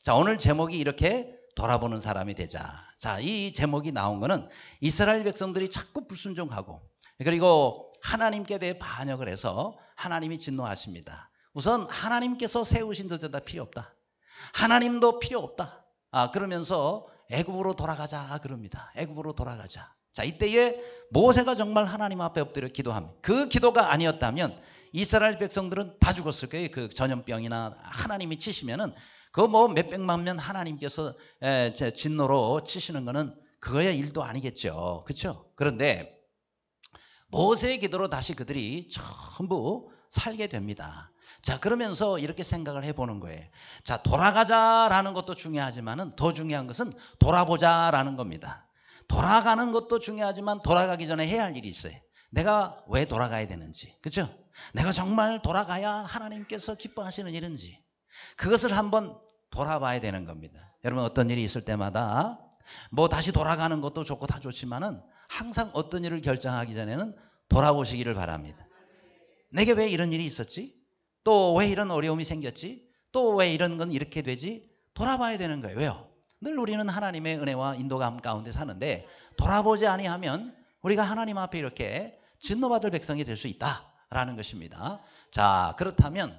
자, 오늘 제목이 이렇게 돌아보는 사람이 되자. 자, 이 제목이 나온 거는 이스라엘 백성들이 자꾸 불순종하고 그리고 하나님께 대해 반역을 해서 하나님이 진노하십니다. 우선 하나님께서 세우신 저다 필요 없다. 하나님도 필요 없다. 그러면서 애굽으로 돌아가자 그럽니다. 애굽으로 돌아가자. 자, 이때에 모세가 정말 하나님 앞에 엎드려 기도합니다. 그 기도가 아니었다면 이스라엘 백성들은 다 죽었을 거예요. 그 전염병이나 하나님이 치시면은 그 뭐 몇백만 명 하나님께서 진노로 치시는 거는 그거야 일도 아니겠죠. 그렇죠? 그런데 모세의 기도로 다시 그들이 전부 살게 됩니다. 자, 그러면서 이렇게 생각을 해보는 거예요. 자, 돌아가자라는 것도 중요하지만은 더 중요한 것은 돌아보자라는 겁니다. 돌아가는 것도 중요하지만 돌아가기 전에 해야 할 일이 있어요. 내가 왜 돌아가야 되는지, 그렇죠? 내가 정말 돌아가야 하나님께서 기뻐하시는 일인지 그것을 한번 돌아봐야 되는 겁니다. 여러분, 어떤 일이 있을 때마다 뭐 다시 돌아가는 것도 좋고 다 좋지만은 항상 어떤 일을 결정하기 전에는 돌아보시기를 바랍니다. 내게 왜 이런 일이 있었지? 또 왜 이런 어려움이 생겼지? 또 왜 이런 건 이렇게 되지? 돌아봐야 되는 거예요. 왜요? 늘 우리는 하나님의 은혜와 인도감 가운데 사는데 돌아보지 아니하면 우리가 하나님 앞에 이렇게 진노받을 백성이 될 수 있다라는 것입니다. 자, 그렇다면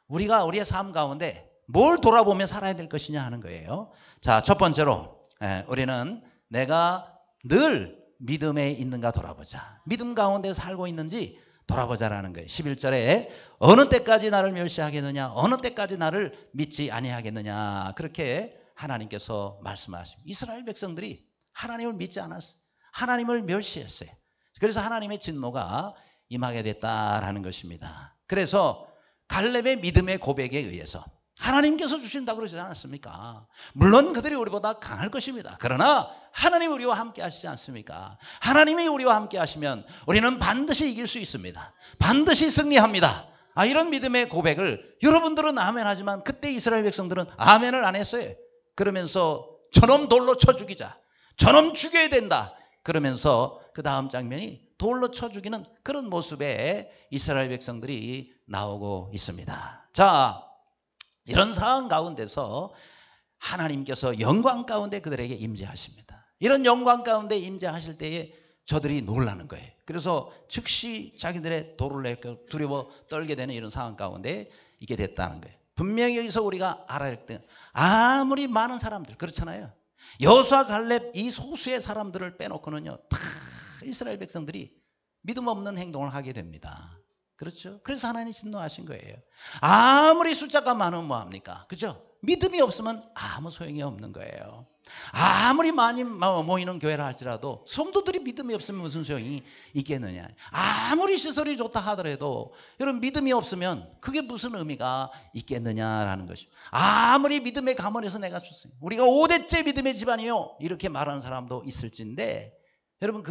우리가 우리의 삶 가운데 뭘 돌아보며 살아야 될 것이냐 하는 거예요. 자, 첫 번째로 우리는 내가 늘 믿음에 있는가 돌아보자. 믿음 가운데 살고 있는지 돌아보자라는 거예요. 11절에 어느 때까지 나를 멸시하겠느냐, 어느 때까지 나를 믿지 아니하겠느냐, 그렇게 하나님께서 말씀하십니다. 이스라엘 백성들이 하나님을 믿지 않았어요. 하나님을 멸시했어요. 그래서 하나님의 진노가 임하게 됐다라는 것입니다. 그래서 갈렙의 믿음의 고백에 의해서 하나님께서 주신다고 그러지 않았습니까? 물론 그들이 우리보다 강할 것입니다. 그러나 하나님이 우리와 함께 하시지 않습니까? 하나님이 우리와 함께 하시면 우리는 반드시 이길 수 있습니다. 반드시 승리합니다. 이런 믿음의 고백을 여러분들은 아멘 하지만 그때 이스라엘 백성들은 아멘을 안 했어요. 그러면서 저놈 돌로 쳐 죽이자. 저놈 죽여야 된다. 그러면서 그 다음 장면이 돌로 쳐 죽이는 그런 모습에 이스라엘 백성들이 나오고 있습니다. 자, 이런 상황 가운데서 하나님께서 영광 가운데 그들에게 임재하십니다. 이런 영광 가운데 임재하실 때에 저들이 놀라는 거예요. 그래서 즉시 자기들의 돌을 내고 두려워 떨게 되는 이런 상황 가운데 있게 됐다는 거예요. 분명히 여기서 우리가 알아야 할 때 아무리 많은 사람들 그렇잖아요. 여호수아 갈렙 이 소수의 사람들을 빼놓고는요 다 이스라엘 백성들이 믿음 없는 행동을 하게 됩니다. 그렇죠? 그래서 하나님이 진노하신 거예요. 아무리 숫자가 많으면 뭐합니까? 그죠? 믿음이 없으면 아무 소용이 없는 거예요. 아무리 많이 모이는 교회라 할지라도 성도들이 믿음이 없으면 무슨 소용이 있겠느냐. 아무리 시설이 좋다 하더라도 여러분 믿음이 없으면 그게 무슨 의미가 있겠느냐라는 것입니다. 아무리 믿음의 가문에서 내가 줬어요. 우리가 5대째 믿음의 집안이요. 이렇게 말하는 사람도 있을진데 여러분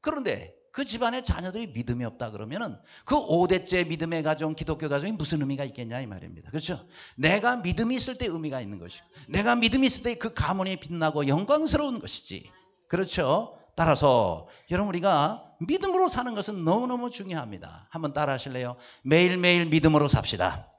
그런데 그 집안의 자녀들이 믿음이 없다 그러면은 그 5대째 믿음의 가정, 기독교 가정이 무슨 의미가 있겠냐 이 말입니다. 그렇죠? 내가 믿음이 있을 때 의미가 있는 것이고 내가 믿음이 있을 때 그 가문이 빛나고 영광스러운 것이지. 그렇죠? 따라서 여러분 우리가 믿음으로 사는 것은 너무너무 중요합니다. 한번 따라 하실래요? 매일매일 믿음으로 삽시다.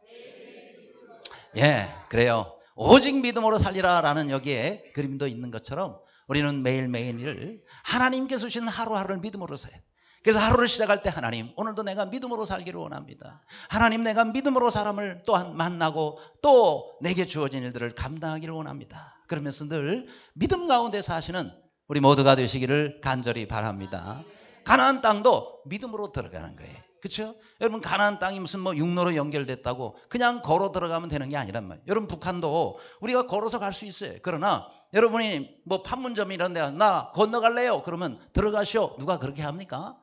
예, 그래요. 오직 믿음으로 살리라라는 여기에 그림도 있는 것처럼 우리는 매일매일을 하나님께서 주신 하루하루를 믿음으로 살아요. 그래서 하루를 시작할 때 하나님 오늘도 내가 믿음으로 살기를 원합니다. 하나님 내가 믿음으로 사람을 또한 만나고 또 내게 주어진 일들을 감당하기를 원합니다. 그러면서 늘 믿음 가운데 사시는 우리 모두가 되시기를 간절히 바랍니다. 가나안 땅도 믿음으로 들어가는 거예요. 그렇죠? 여러분 가나안 땅이 무슨 뭐 육로로 연결됐다고 그냥 걸어 들어가면 되는 게 아니란 말이에요. 여러분 북한도 우리가 걸어서 갈 수 있어요. 그러나 여러분이 뭐 판문점 이런 데 나 건너갈래요? 그러면 들어가시오. 누가 그렇게 합니까?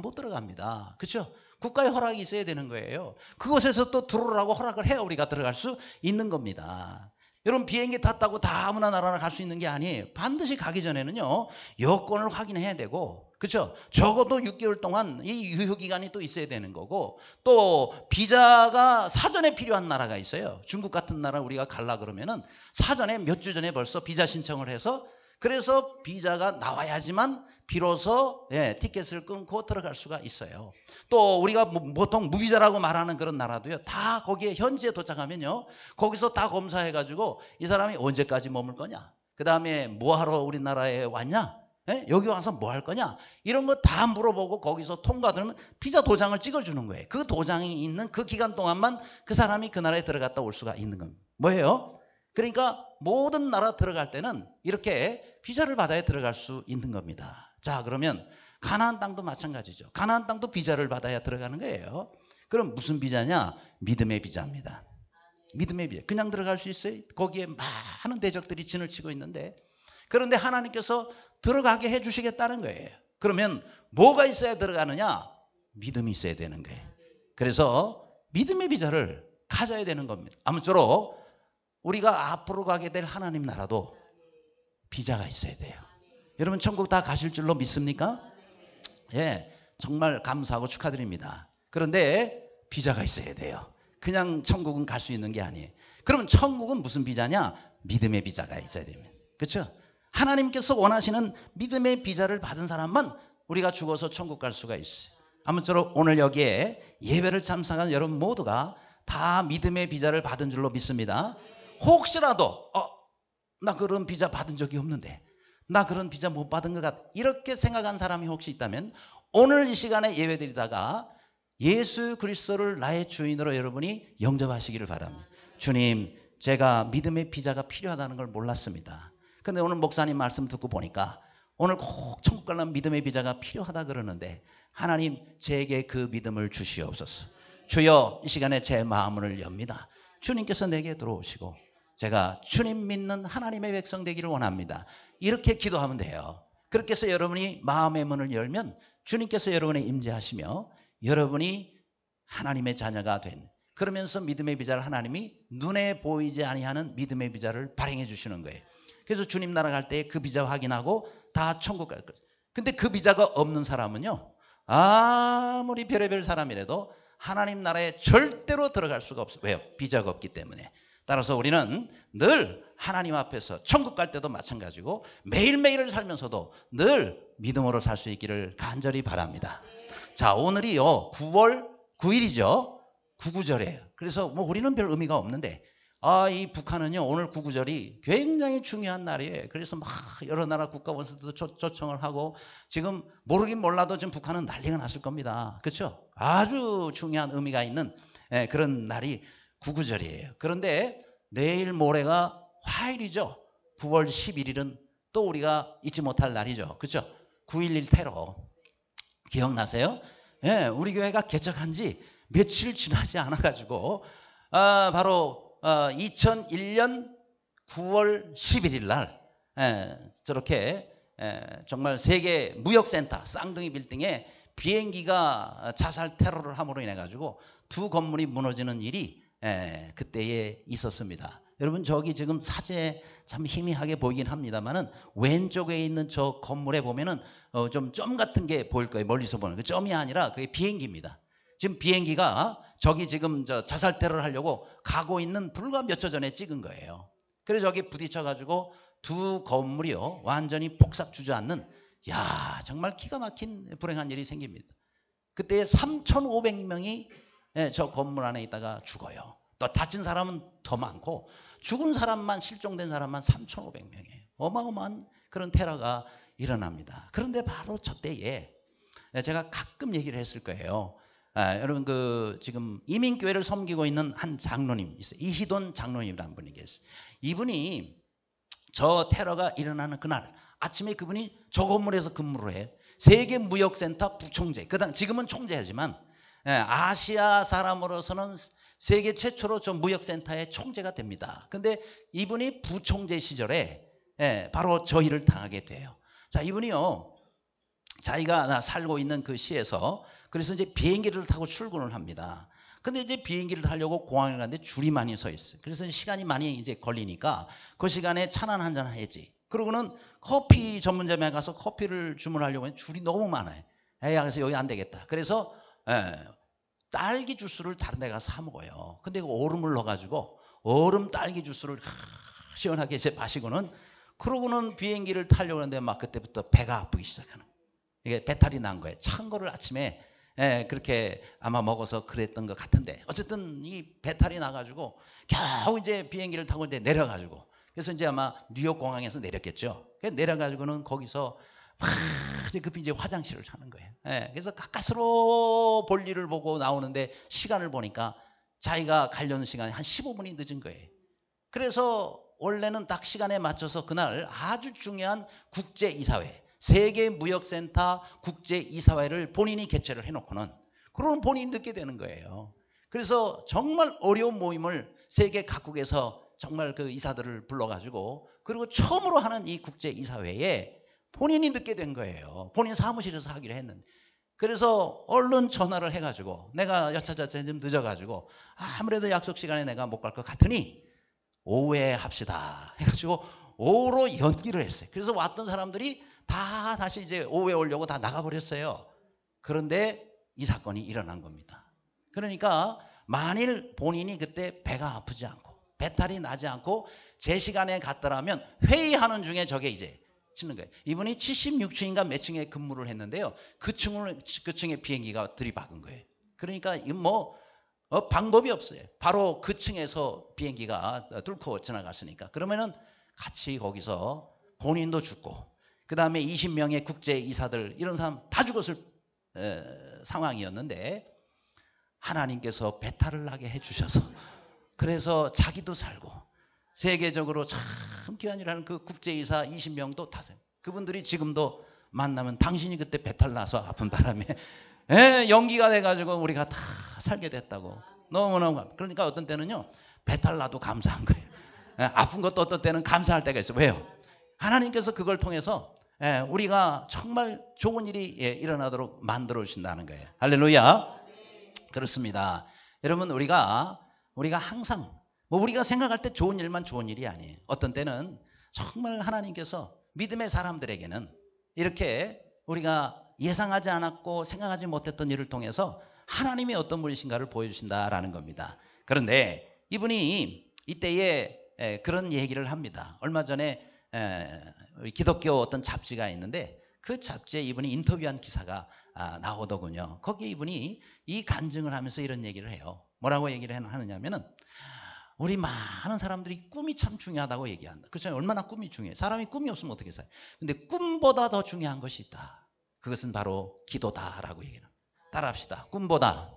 못 들어갑니다. 그렇죠? 국가의 허락이 있어야 되는 거예요. 그곳에서 또 들어오라고 허락을 해야 우리가 들어갈 수 있는 겁니다. 여러분 비행기 탔다고 다 아무나 나라나 갈 수 있는 게 아니에요. 반드시 가기 전에는요 여권을 확인해야 되고 그렇죠? 적어도 6개월 동안 이 유효기간이 또 있어야 되는 거고 또 비자가 사전에 필요한 나라가 있어요. 중국 같은 나라 우리가 가려고 그러면은 사전에 몇 주 전에 벌써 비자 신청을 해서 그래서 비자가 나와야지만 비로소 티켓을 끊고 들어갈 수가 있어요. 또 우리가 보통 무비자라고 말하는 그런 나라도요. 다 거기에 현지에 도착하면요. 거기서 다 검사해가지고 이 사람이 언제까지 머물 거냐. 그 다음에 뭐하러 우리나라에 왔냐. 여기 와서 뭐 할 거냐. 이런 거 다 물어보고 거기서 통과되면 비자 도장을 찍어주는 거예요. 그 도장이 있는 그 기간 동안만 그 사람이 그 나라에 들어갔다 올 수가 있는 겁니다. 뭐예요? 그러니까 모든 나라 들어갈 때는 이렇게 비자를 받아야 들어갈 수 있는 겁니다. 자, 그러면 가나안 땅도 마찬가지죠. 가나안 땅도 비자를 받아야 들어가는 거예요. 그럼 무슨 비자냐? 믿음의 비자입니다. 믿음의 비자. 그냥 들어갈 수 있어요? 거기에 많은 대적들이 진을 치고 있는데, 그런데 하나님께서 들어가게 해주시겠다는 거예요. 그러면 뭐가 있어야 들어가느냐? 믿음이 있어야 되는 거예요. 그래서 믿음의 비자를 가져야 되는 겁니다. 아무쪼록 우리가 앞으로 가게 될 하나님 나라도 비자가 있어야 돼요. 여러분 천국 다 가실 줄로 믿습니까? 예, 정말 감사하고 축하드립니다. 그런데 비자가 있어야 돼요. 그냥 천국은 갈 수 있는 게 아니에요. 그러면 천국은 무슨 비자냐? 믿음의 비자가 있어야 됩니다. 그렇죠? 하나님께서 원하시는 믿음의 비자를 받은 사람만 우리가 죽어서 천국 갈 수가 있어요. 아무쪼록 오늘 여기에 예배를 참석한 여러분 모두가 다 믿음의 비자를 받은 줄로 믿습니다. 혹시라도 나 그런 비자 받은 적이 없는데, 나 그런 비자 못 받은 것 같아, 이렇게 생각한 사람이 혹시 있다면 오늘 이 시간에 예배드리다가 예수 그리스도를 나의 주인으로 여러분이 영접하시기를 바랍니다. 주님, 제가 믿음의 비자가 필요하다는 걸 몰랐습니다. 근데 오늘 목사님 말씀 듣고 보니까 오늘 꼭 천국 가려면 믿음의 비자가 필요하다 그러는데, 하나님 제게 그 믿음을 주시옵소서. 주여, 이 시간에 제 마음을 엽니다. 주님께서 내게 들어오시고 제가 주님 믿는 하나님의 백성 되기를 원합니다. 이렇게 기도하면 돼요. 그렇게 해서 여러분이 마음의 문을 열면 주님께서 여러분에 임재하시며 여러분이 하나님의 자녀가 된, 그러면서 믿음의 비자를 하나님이 눈에 보이지 아니하는 믿음의 비자를 발행해 주시는 거예요. 그래서 주님 나라 갈 때 그 비자 확인하고 다 천국 갈 거예요. 근데 그 비자가 없는 사람은요, 아무리 별의별 사람이라도 하나님 나라에 절대로 들어갈 수가 없어요. 왜요? 비자가 없기 때문에. 따라서 우리는 늘 하나님 앞에서 천국 갈 때도 마찬가지고 매일매일을 살면서도 늘 믿음으로 살 수 있기를 간절히 바랍니다. 자, 오늘이요 9월 9일이죠. 구구절이에요. 그래서 뭐 우리는 별 의미가 없는데 이 북한은요 오늘 구구절이 굉장히 중요한 날이에요. 그래서 막 여러 나라 국가 원수들도 초청을 하고 지금 모르긴 몰라도 지금 북한은 난리가 났을 겁니다. 그렇죠? 아주 중요한 의미가 있는 그런 날이 구구절이에요. 그런데 내일 모레가 화요일이죠. 9월 11일은 또 우리가 잊지 못할 날이죠. 그렇죠? 9.11 테러 기억나세요? 예, 우리 교회가 개척한 지 며칠 지나지 않아가지고 바로 2001년 9월 11일 날 저렇게 정말 세계 무역센터 쌍둥이 빌딩에 비행기가 자살 테러를 함으로 인해 가지고 두 건물이 무너지는 일이 그때에 있었습니다. 여러분 저기 지금 사진에 참 희미하게 보이긴 합니다만은 왼쪽에 있는 저 건물에 보면은 좀 점 같은 게 보일 거예요. 멀리서 보는 그 점이 아니라 그게 비행기입니다. 지금 비행기가 저기 지금 저 자살 테러를 하려고 가고 있는 불과 몇 초 전에 찍은 거예요. 그래서 저기 부딪혀가지고 두 건물이요 완전히 폭삭 주저앉는, 야 정말 기가 막힌 불행한 일이 생깁니다. 그때 3,500명이 저 건물 안에 있다가 죽어요. 또 다친 사람은 더 많고 죽은 사람만, 실종된 사람만 3,500명이에요. 어마어마한 그런 테러가 일어납니다. 그런데 바로 저 때에 제가 가끔 얘기를 했을 거예요. 여러분 그 지금 이민교회를 섬기고 있는 한 장로님 있어요. 이희돈 장로님이라는 분이 계세요. 이분이 저 테러가 일어나는 그날 아침에 그분이 저 건물에서 근무를 해요. 세계무역센터 부총재, 그다음 지금은 총재지만 아시아 사람으로서는 세계 최초로 저 무역센터의 총재가 됩니다. 근데 이분이 부총재 시절에 바로 저 일을 당하게 돼요. 자, 이분이요 자기가 살고 있는 그 시에서 그래서 이제 비행기를 타고 출근을 합니다. 근데 이제 비행기를 타려고 공항에 갔는데 줄이 많이 서 있어요. 그래서 시간이 많이 이제 걸리니까 그 시간에 차나 한잔 해야지. 그러고는 커피 전문점에 가서 커피를 주문하려고 했는데 줄이 너무 많아요. 그래서 여기 안 되겠다. 그래서 딸기 주스를 다른 데 가서 사 먹어요. 근데 얼음을 넣어가지고 얼음 딸기 주스를 시원하게 이제 마시고는 그러고는 비행기를 타려고 하는데 막 그때부터 배가 아프기 시작하는. 이게 배탈이 난 거예요. 찬 거를 아침에 그렇게 아마 먹어서 그랬던 것 같은데 어쨌든 이 배탈이 나가지고 겨우 이제 비행기를 타고 이제 내려가지고 그래서 이제 아마 뉴욕 공항에서 내렸겠죠. 내려가지고는 거기서 막 이제 급히 이제 화장실을 가는 거예요. 그래서 가까스로 볼일을 보고 나오는데 시간을 보니까 자기가 가려는 시간이 한 15분이 늦은 거예요. 그래서 원래는 딱 시간에 맞춰서 그날 아주 중요한 국제이사회, 세계무역센터 국제이사회를 본인이 개최를 해놓고는 그러면 본인이 늦게 되는 거예요. 그래서 정말 어려운 모임을 세계 각국에서 정말 그 이사들을 불러가지고 그리고 처음으로 하는 이 국제이사회에 본인이 늦게 된 거예요. 본인 사무실에서 하기로 했는데. 그래서 얼른 전화를 해가지고 내가 여차저차 좀 늦어가지고 아무래도 약속 시간에 내가 못 갈 것 같으니 오후에 합시다 해가지고 오후로 연기를 했어요. 그래서 왔던 사람들이 다 다시 이제 오후에 오려고 다 나가버렸어요. 그런데 이 사건이 일어난 겁니다. 그러니까 만일 본인이 그때 배가 아프지 않고 배탈이 나지 않고 제 시간에 갔더라면 회의하는 중에 저게 이제 치는 거예요. 이분이 76층인가 몇 층에 근무를 했는데요. 그 층에 비행기가 들이박은 거예요. 그러니까 뭐 방법이 없어요. 바로 그 층에서 비행기가 뚫고 지나갔으니까. 그러면은 같이 거기서 본인도 죽고 그 다음에 20명의 국제이사들 이런 사람 다 죽었을 상황이었는데 하나님께서 배탈을 나게 해주셔서 그래서 자기도 살고 세계적으로 참 귀한이라는 그 국제이사 20명도 타세요. 그분들이 지금도 만나면 당신이 그때 배탈 나서 아픈 바람에 연기가 돼가지고 우리가 다 살게 됐다고. 너무너무. 그러니까 어떤 때는요 배탈 나도 감사한 거예요. 아픈 것도 어떤 때는 감사할 때가 있어요. 왜요? 하나님께서 그걸 통해서 우리가 정말 좋은 일이 일어나도록 만들어 주신다는 거예요. 할렐루야. 그렇습니다. 여러분 우리가 항상 뭐 우리가 생각할 때 좋은 일만 좋은 일이 아니에요. 어떤 때는 정말 하나님께서 믿음의 사람들에게는 이렇게 우리가 예상하지 않았고 생각하지 못했던 일을 통해서 하나님이 어떤 분이신가를 보여주신다라는 겁니다. 그런데 이분이 이때에 그런 얘기를 합니다. 얼마 전에 기독교 어떤 잡지가 있는데 그 잡지에 이분이 인터뷰한 기사가 나오더군요. 거기에 이분이 이 간증을 하면서 이런 얘기를 해요. 뭐라고 얘기를 하느냐면은 우리 많은 사람들이 꿈이 참 중요하다고 얘기한다. 그렇죠? 얼마나 꿈이 중요해. 사람이 꿈이 없으면 어떻게 살아요? 근데 꿈보다 더 중요한 것이 있다. 그것은 바로 기도다라고 얘기해요. 따라합시다. 꿈보다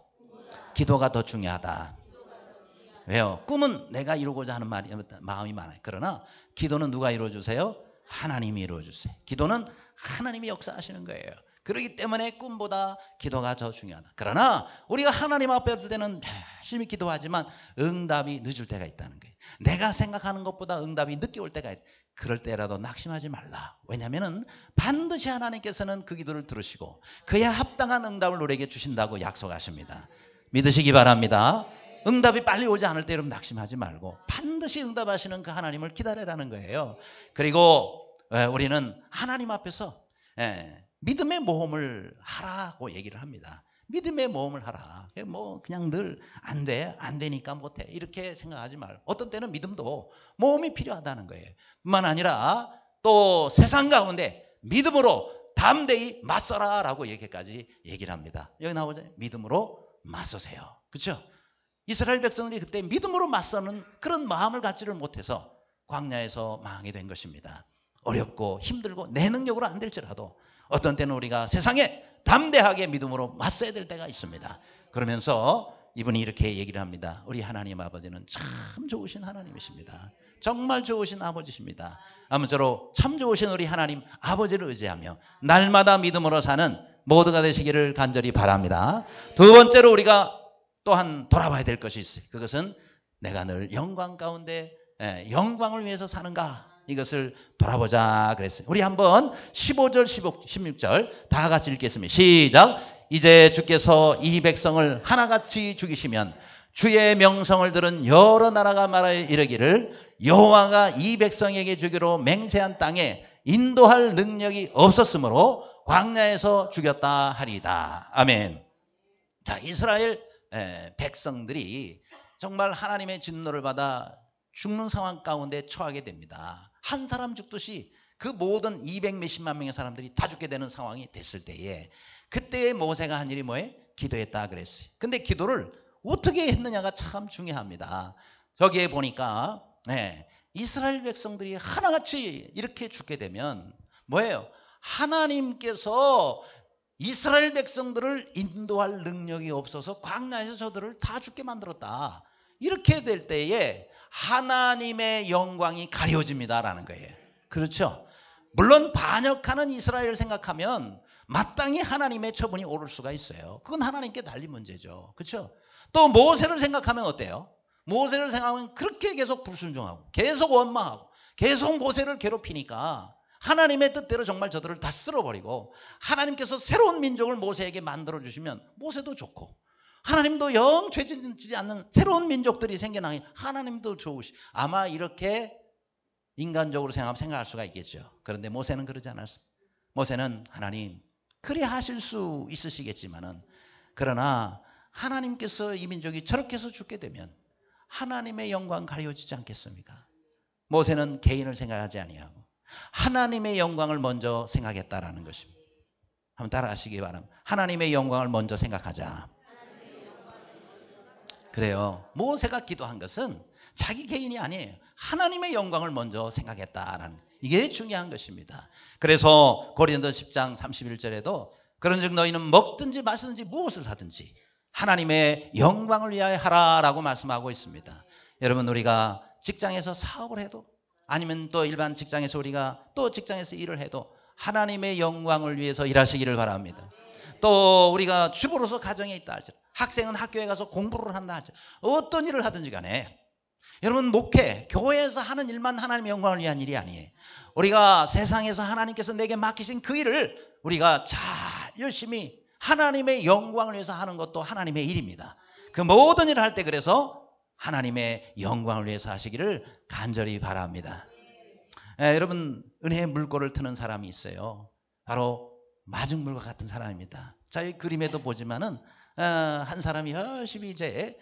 기도가 더 중요하다. 왜요? 꿈은 내가 이루고자 하는 마음이 많아요. 그러나 기도는 누가 이루어주세요? 하나님이 이루어주세요. 기도는 하나님이 역사하시는 거예요. 그렇기 때문에 꿈보다 기도가 더 중요하다. 그러나 우리가 하나님 앞에 올 때는 열심히 기도하지만 응답이 늦을 때가 있다는 거예요. 내가 생각하는 것보다 응답이 늦게 올 때가 있다. 그럴 때라도 낙심하지 말라. 왜냐하면 반드시 하나님께서는 그 기도를 들으시고 그에 합당한 응답을 우리에게 주신다고 약속하십니다. 믿으시기 바랍니다. 응답이 빨리 오지 않을 때 여러분 낙심하지 말고 반드시 응답하시는 그 하나님을 기다리라는 거예요. 그리고 우리는 하나님 앞에서 믿음의 모험을 하라고 얘기를 합니다. 믿음의 모험을 하라. 뭐 그냥 늘 안 돼, 안 되니까 못해 이렇게 생각하지 말고 어떤 때는 믿음도 모험이 필요하다는 거예요. 뿐만 아니라 또 세상 가운데 믿음으로 담대히 맞서라라고 이렇게까지 얘기를 합니다. 여기 나오죠. 믿음으로 맞서세요. 그렇죠? 이스라엘 백성들이 그때 믿음으로 맞서는 그런 마음을 갖지를 못해서 광야에서 망하게 된 것입니다. 어렵고 힘들고 내 능력으로 안 될지라도 어떤 때는 우리가 세상에 담대하게 믿음으로 맞서야 될 때가 있습니다. 그러면서 이분이 이렇게 얘기를 합니다. 우리 하나님 아버지는 참 좋으신 하나님이십니다. 정말 좋으신 아버지십니다. 아무쪼록 참 좋으신 우리 하나님 아버지를 의지하며 날마다 믿음으로 사는 모두가 되시기를 간절히 바랍니다. 두 번째로 우리가 또한 돌아봐야 될 것이 있어요. 그것은 내가 늘 영광 가운데 영광을 위해서 사는가 이것을 돌아보자 그랬어요. 우리 한번 15절 16절 다 같이 읽겠습니다. 시작. 이제 주께서 이 백성을 하나같이 죽이시면 주의 명성을 들은 여러 나라가 말하여 이르기를 여호와가 이 백성에게 주기로 맹세한 땅에 인도할 능력이 없었으므로 광야에서 죽였다 하리이다. 아멘. 자, 이스라엘 백성들이 정말 하나님의 진노를 받아 죽는 상황 가운데 처하게 됩니다. 한 사람 죽듯이 그 모든 200 몇십만 명의 사람들이 다 죽게 되는 상황이 됐을 때에 그때의 모세가 한 일이 뭐예요? 기도했다 그랬어요. 근데 기도를 어떻게 했느냐가 참 중요합니다. 저기에 보니까 이스라엘 백성들이 하나같이 이렇게 죽게 되면 뭐예요? 하나님께서 이스라엘 백성들을 인도할 능력이 없어서 광야에서 저들을 다 죽게 만들었다. 이렇게 될 때에 하나님의 영광이 가려집니다라는 거예요. 그렇죠? 물론 반역하는 이스라엘을 생각하면 마땅히 하나님의 처분이 오를 수가 있어요. 그건 하나님께 달린 문제죠. 그렇죠? 또 모세를 생각하면 어때요? 모세를 생각하면 그렇게 계속 불순종하고 계속 원망하고 계속 모세를 괴롭히니까 하나님의 뜻대로 정말 저들을 다 쓸어버리고 하나님께서 새로운 민족을 모세에게 만들어주시면 모세도 좋고 하나님도 영 죄짓지 않는 새로운 민족들이 생겨나니 하나님도 좋으시. 아마 이렇게 인간적으로 생각할 수가 있겠죠. 그런데 모세는 그러지 않았습니다. 모세는 하나님 그리 하실 수 있으시겠지만은 그러나 하나님께서 이 민족이 저렇게 해서 죽게 되면 하나님의 영광 가려지지 않겠습니까? 모세는 개인을 생각하지 아니하고 하나님의 영광을 먼저 생각했다라는 것입니다. 한번 따라하시기 바랍니다. 하나님의 영광을 먼저 생각하자. 그래요. 모세가 기도한 것은 자기 개인이 아니에요. 하나님의 영광을 먼저 생각했다라는 이게 중요한 것입니다. 그래서 고린도서 10장 31절에도 그런즉 너희는 먹든지 마시든지 무엇을 하든지 하나님의 영광을 위하여 하라라고 말씀하고 있습니다. 여러분 우리가 직장에서 사업을 해도 아니면 또 일반 직장에서 우리가 또 직장에서 일을 해도 하나님의 영광을 위해서 일하시기를 바랍니다. 또 우리가 주부로서 가정에 있다 할지 학생은 학교에 가서 공부를 한다 할지 어떤 일을 하든지 간에 여러분 목회, 교회에서 하는 일만 하나님의 영광을 위한 일이 아니에요. 우리가 세상에서 하나님께서 내게 맡기신 그 일을 우리가 잘 열심히 하나님의 영광을 위해서 하는 것도 하나님의 일입니다. 그 모든 일을 할 때 그래서 하나님의 영광을 위해서 하시기를 간절히 바랍니다. 여러분 은혜의 물꼬를 트는 사람이 있어요. 바로 마중물과 같은 사람입니다. 자, 이 그림에도 보지만은 한 사람이 열심히 이제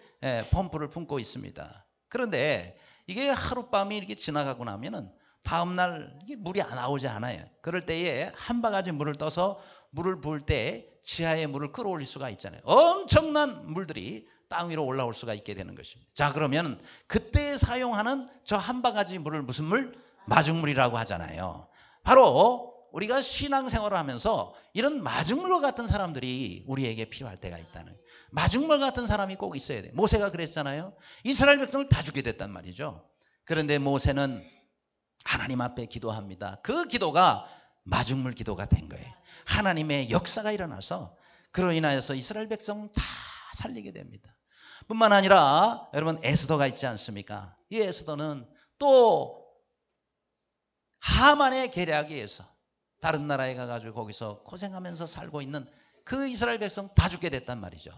펌프를 붓고 있습니다. 그런데 이게 하룻밤이 이렇게 지나가고 나면은 다음날 이게 물이 안 나오지 않아요. 그럴 때에 한 바가지 물을 떠서 물을 부을 때 지하의 물을 끌어올릴 수가 있잖아요. 엄청난 물들이 땅 위로 올라올 수가 있게 되는 것입니다. 자, 그러면 그때 사용하는 저 한 바가지 물을 무슨 물? 마중물이라고 하잖아요. 바로 우리가 신앙생활을 하면서 이런 마중물 같은 사람들이 우리에게 필요할 때가 있다는, 마중물 같은 사람이 꼭 있어야 돼. 모세가 그랬잖아요. 이스라엘 백성을 다 죽게 됐단 말이죠. 그런데 모세는 하나님 앞에 기도합니다. 그 기도가 마중물 기도가 된 거예요. 하나님의 역사가 일어나서 그로 인하여서 이스라엘 백성 다 살리게 됩니다. 뿐만 아니라 여러분 에스더가 있지 않습니까? 이 에스더는 또 하만의 계략에 의해서 다른 나라에 가가지고 거기서 고생하면서 살고 있는 그 이스라엘 백성 다 죽게 됐단 말이죠.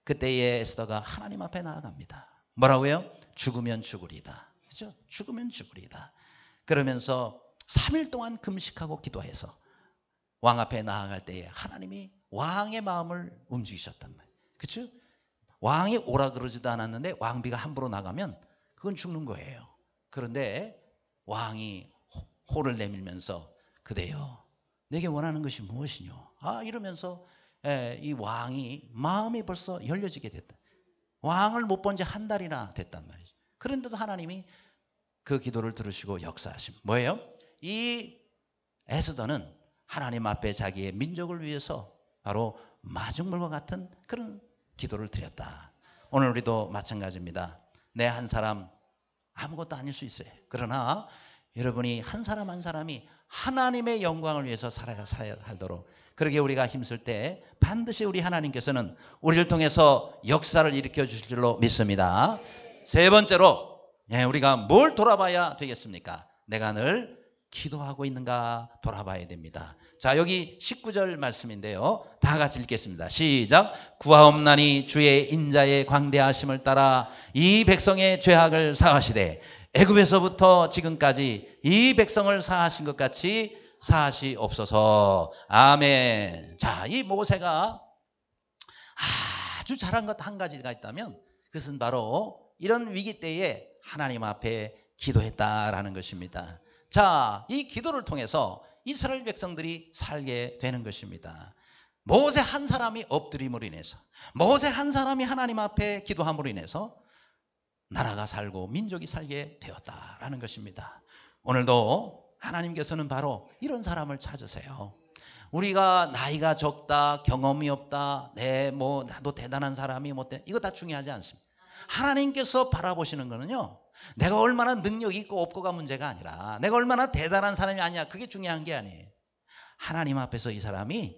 그때의 에스더가 하나님 앞에 나아갑니다. 뭐라고요? 죽으면 죽으리다. 그렇죠? 죽으면 죽으리다. 그러면서 3일 동안 금식하고 기도해서 왕 앞에 나아갈 때에 하나님이 왕의 마음을 움직이셨단 말이에요. 그렇죠? 왕이 오라 그러지도 않았는데 왕비가 함부로 나가면 그건 죽는 거예요. 그런데 왕이 호를 내밀면서 그대여 내게 원하는 것이 무엇이뇨? 이러면서 이 왕이 마음이 벌써 열려지게 됐다. 왕을 못 본 지 한 달이나 됐단 말이죠. 그런데도 하나님이 그 기도를 들으시고 역사하심. 뭐예요? 이 에스더는 하나님 앞에 자기의 민족을 위해서 바로 마중물과 같은 그런 기도를 드렸다. 오늘 우리도 마찬가지입니다. 내 한 사람 아무것도 아닐 수 있어요. 그러나 여러분이 한 사람 한 사람이 하나님의 영광을 위해서 살도록 그렇게 우리가 힘쓸 때 반드시 우리 하나님께서는 우리를 통해서 역사를 일으켜 주실 줄로 믿습니다. 세 번째로 우리가 뭘 돌아봐야 되겠습니까? 내가 늘 기도하고 있는가 돌아봐야 됩니다. 자, 여기 19절 말씀인데요. 다 같이 읽겠습니다. 시작. 구하옵나니 주의 인자의 광대하심을 따라 이 백성의 죄악을 사하시되 애굽에서부터 지금까지 이 백성을 사하신 것 같이 사하시옵소서. 아멘. 자, 이 모세가 아주 잘한 것 한 가지가 있다면 그것은 바로 이런 위기 때에 하나님 앞에 기도했다라는 것입니다. 자, 이 기도를 통해서 이스라엘 백성들이 살게 되는 것입니다. 모세 한 사람이 엎드림으로 인해서, 모세 한 사람이 하나님 앞에 기도함으로 인해서 나라가 살고 민족이 살게 되었다라는 것입니다. 오늘도 하나님께서는 바로 이런 사람을 찾으세요. 우리가 나이가 적다, 경험이 없다, 나도 대단한 사람이 이거 다 중요하지 않습니다. 하나님께서 바라보시는 거는요, 내가 얼마나 능력이 있고 없고가 문제가 아니라 내가 얼마나 대단한 사람이 아니야, 그게 중요한 게 아니에요. 하나님 앞에서 이 사람이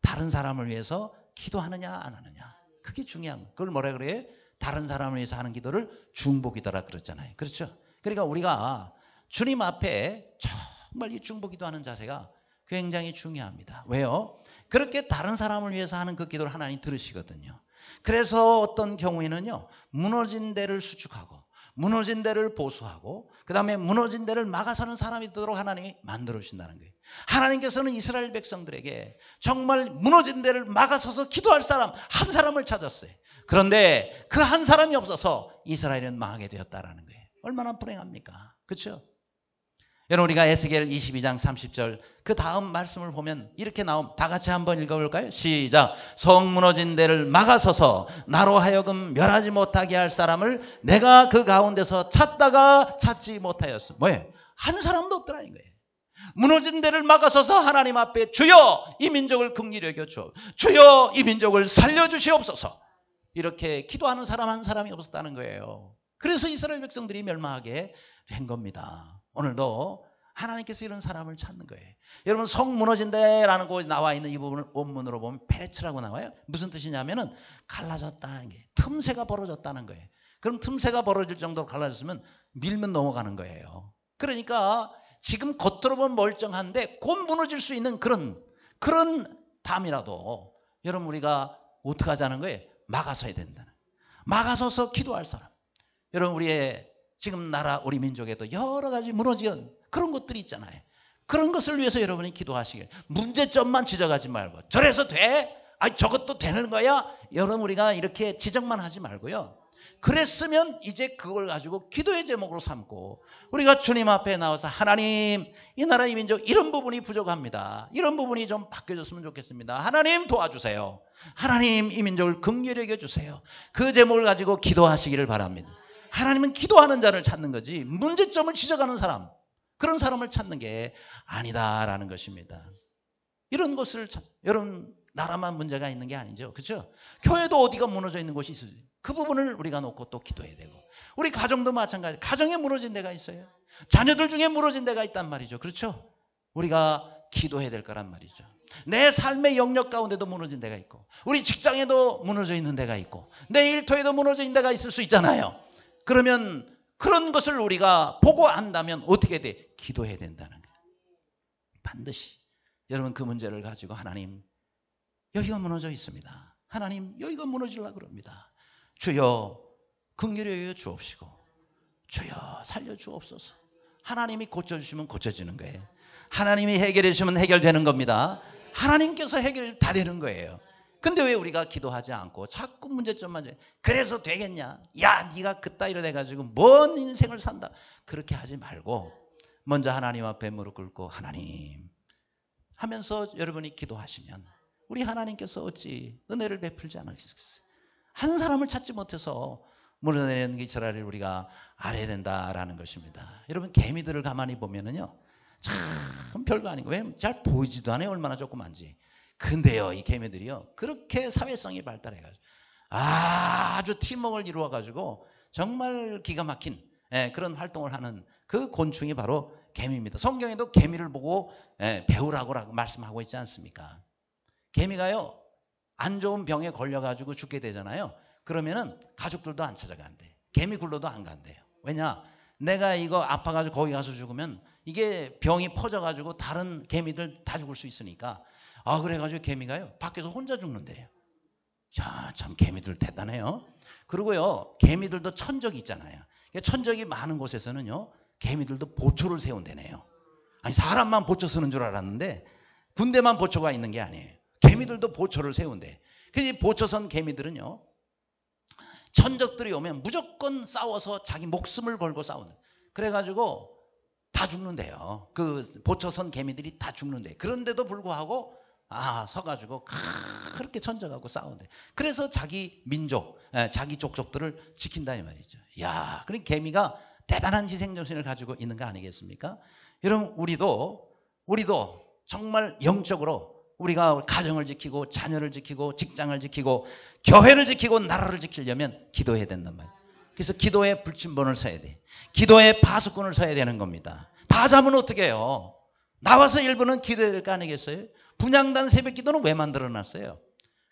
다른 사람을 위해서 기도하느냐 안 하느냐, 그게 중요한 거예요. 그걸 뭐라 그래요? 다른 사람을 위해서 하는 기도를 중보기도라 그랬잖아요. 그렇죠? 그러니까 우리가 주님 앞에 정말 이 중보기도하는 자세가 굉장히 중요합니다. 왜요? 그렇게 다른 사람을 위해서 하는 그 기도를 하나님 들으시거든요. 그래서 어떤 경우에는요, 무너진 데를 수축하고 무너진 데를 보수하고 그 다음에 무너진 데를 막아서는 사람이 되도록 하나님이 만들어 주신다는 거예요. 하나님께서는 이스라엘 백성들에게 정말 무너진 데를 막아서서 기도할 사람 한 사람을 찾았어요. 그런데 그 한 사람이 없어서 이스라엘은 망하게 되었다라는 거예요. 얼마나 불행합니까? 그렇죠? 여러분, 우리가 에스겔 22장 30절 그 다음 말씀을 보면 이렇게 다 같이 한번 읽어볼까요? 시작. 성 무너진 데를 막아서서 나로 하여금 멸하지 못하게 할 사람을 내가 그 가운데서 찾다가 찾지 못하였어. 뭐예요? 한 사람도 없더라는 거예요. 무너진 데를 막아서서 하나님 앞에 주여 이 민족을 긍휼히 여겨 주옵소서, 주여 이 민족을 살려주시옵소서, 이렇게 기도하는 사람 한 사람이 없었다는 거예요. 그래서 이스라엘 백성들이 멸망하게 된 겁니다. 오늘도 하나님께서 이런 사람을 찾는 거예요. 여러분, 성 무너진 데라는 곳에 나와 있는 이 부분을 원문으로 보면 페레츠라고 나와요. 무슨 뜻이냐면은 갈라졌다는 게, 틈새가 벌어졌다는 거예요. 그럼 틈새가 벌어질 정도로 갈라졌으면 밀면 넘어가는 거예요. 그러니까 지금 겉으로 보면 멀쩡한데 곧 무너질 수 있는 그런 담이라도 여러분 우리가 어떻게 하자는 거예요? 막아서야 된다는. 막아서서 기도할 사람. 여러분, 우리의 지금 나라, 우리 민족에도 여러 가지 무너진 그런 것들이 있잖아요. 그런 것을 위해서 여러분이 기도하시길. 문제점만 지적하지 말고, 저래서 돼? 아니, 저것도 되는 거야? 여러분, 우리가 이렇게 지적만 하지 말고요. 그랬으면 이제 그걸 가지고 기도의 제목으로 삼고 우리가 주님 앞에 나와서 하나님, 이 나라 이 민족 이런 부분이 부족합니다. 이런 부분이 좀 바뀌어졌으면 좋겠습니다. 하나님 도와주세요. 하나님 이 민족을 긍휼히 여겨주세요. 그 제목을 가지고 기도하시기를 바랍니다. 하나님은 기도하는 자를 찾는 거지 문제점을 지적하는 사람, 그런 사람을 찾는 게 아니다라는 것입니다. 이런 것을 여러분, 나라만 문제가 있는 게 아니죠. 그렇죠? 교회도 어디가 무너져 있는 곳이 있어요. 그 부분을 우리가 놓고 또 기도해야 되고, 우리 가정도 마찬가지. 가정에 무너진 데가 있어요. 자녀들 중에 무너진 데가 있단 말이죠. 그렇죠? 우리가 기도해야 될 거란 말이죠. 내 삶의 영역 가운데도 무너진 데가 있고, 우리 직장에도 무너져 있는 데가 있고, 내 일터에도 무너져 있는 데가 있을 수 있잖아요. 그러면 그런 것을 우리가 보고 안다면 어떻게 돼? 기도해야 된다는 거예요. 반드시. 여러분, 그 문제를 가지고 하나님, 여기가 무너져 있습니다. 하나님, 여기가 무너지려고 그럽니다. 주여 긍휼히 여겨 주옵시고, 주여 살려 주옵소서. 하나님이 고쳐주시면 고쳐지는 거예요. 하나님이 해결해 주시면 해결되는 겁니다. 하나님께서 해결 다 되는 거예요. 근데 왜 우리가 기도하지 않고 자꾸 문제점만, 그래서 되겠냐? 야, 네가 그따위로 돼가지고 뭔 인생을 산다. 그렇게 하지 말고 먼저 하나님 앞에 무릎 꿇고 하나님 하면서 여러분이 기도하시면 우리 하나님께서 어찌 은혜를 베풀지 않으시겠어요? 한 사람을 찾지 못해서 무너내는 이스라엘을 우리가 알아야 된다라는 것입니다. 여러분, 개미들을 가만히 보면은요, 참 별거 아닌 거예요. 잘 보이지도 않아요. 얼마나 조그만지. 근데요, 이 개미들이요, 그렇게 사회성이 발달해가지고 아주 팀워크를 이루어가지고 정말 기가 막힌 그런 활동을 하는 그 곤충이 바로 개미입니다. 성경에도 개미를 보고 배우라고 말씀하고 있지 않습니까? 개미가요, 안 좋은 병에 걸려가지고 죽게 되잖아요. 그러면은 가족들도 안 찾아간대. 개미 굴러도 안 간대요. 왜냐? 내가 이거 아파가지고 거기 가서 죽으면 이게 병이 퍼져가지고 다른 개미들 다 죽을 수 있으니까, 그래가지고 개미가요, 밖에서 혼자 죽는데요. 야, 참 개미들 대단해요. 그리고요, 개미들도 천적이 있잖아요. 천적이 많은 곳에서는요, 개미들도 보초를 세운대네요. 아니, 사람만 보초 쓰는 줄 알았는데 군대만 보초가 있는 게 아니에요. 개미들도 보초를 세운대. 그 보초 선 개미들은요, 천적들이 오면 무조건 싸워서 자기 목숨을 걸고 싸운다. 그래가지고 다 죽는데요. 그 보초선 개미들이 다 죽는데. 그런데도 불구하고 서가지고 그렇게 천적하고 싸운대. 그래서 자기 민족, 자기 족속들을 지킨다 이 말이죠. 야, 그러니까 개미가 대단한 희생정신을 가지고 있는 거 아니겠습니까? 여러분, 우리도 정말 영적으로 우리가 가정을 지키고 자녀를 지키고 직장을 지키고 교회를 지키고 나라를 지키려면 기도해야 된단 말이에요. 그래서 기도에 불침번을 서야 돼. 기도에 파수꾼을 서야 되는 겁니다. 다 잡으면 어떻게 해요? 나와서 일부는 기도해야 될 거 아니겠어요? 분향단 새벽 기도는 왜 만들어놨어요?